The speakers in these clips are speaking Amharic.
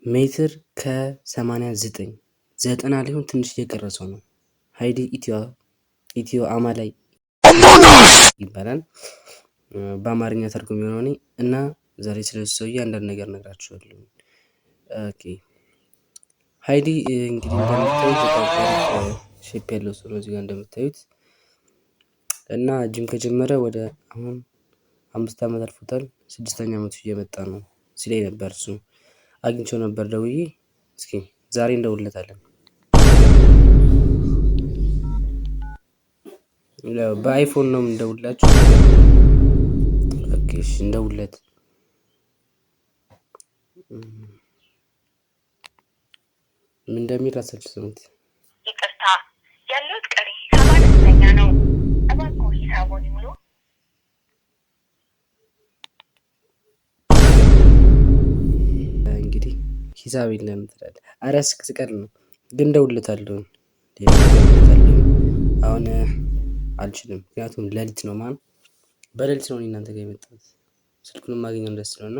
ሜትር ከ89 ዘጠና ሊሆን ትንሽ እየቀረሰው ነው። ሃይዲ ኢትዮ አማላይ ይባላል። በአማርኛ ተርጉም የሆነው እኔ እና ዛሬ ስለሱ ሰውዬ አንዳንድ ነገር ነግራችኋለሁ። ኦኬ ሃይዲ እንግዲህ እንደምታዩት በጣም ሼፕ ያለው ሰው ነው እዚህ ጋር እንደምታዩት እና ጂም ከጀመረ ወደ አሁን 5 ዓመት አልፎታል። 6ኛ ዓመቱ እየመጣ ነው ሲለኝ ነበር። እሱ አግኝቼው ነበር ደውዬ። እስኪ ዛሬ እንደውለታለን። በአይፎን ነው እንደውላችሁ። ኦኬ እሺ እንደውለት። ምን እንደሚል ራሳችሁ ስሙት። ይቅርታ ያለው ቀሪ ሂሳብ አነስተኛ ነው። እባክዎ ሂሳቡን ይሙሉ። እንግዲህ ሂሳብ የለም ትላለህ። ኧረ ስቀል ነው ግን እንደውለታለሁ። አሁን አልችልም ምክንያቱም ሌሊት ነው። ማን በሌሊት ነው እናንተ ጋር የመጣሁት። ስልኩንም ማግኘት ደስ ስለሆነ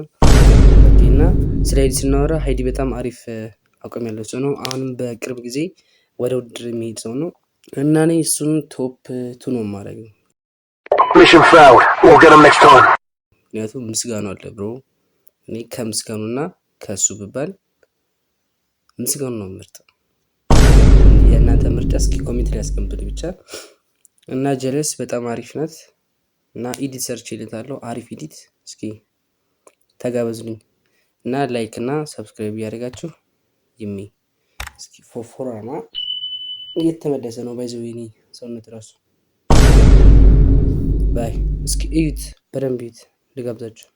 እና ስለ ሃይዲ ስናወራ ሃይዲ በጣም አሪፍ አቋም ያለው ሰው ነው። አሁንም በቅርብ ጊዜ ወደ ውድድር የሚሄድ ሰው ነው እና እኔ እሱን ቶፕ 2 ነው የማደርገው። ምክንያቱም ምስጋኑ አለ ብሮ። እኔ ከምስጋኑና ከሱ ብባል ምስጋኑ ነው የምመርጠው። የእናንተ ምርጫ እስኪ ኮሜንት ላይ አስቀምጡልኝ ብቻ። እና ጀለስ በጣም አሪፍ ናት እና ኤዲት ሰርች ይልታለሁ። አሪፍ ኤዲት። እስኪ ተጋበዙልኝ እና ላይክ እና ሰብስክራይብ እያደረጋችሁ ይሚ እስኪ ፎፎራማ እየተመለሰ ነው ባይዘው የኔ ሰውነት ራሱ ባይ እስኪ እዩት፣ በደንብ እዩት። ልጋብዛችሁ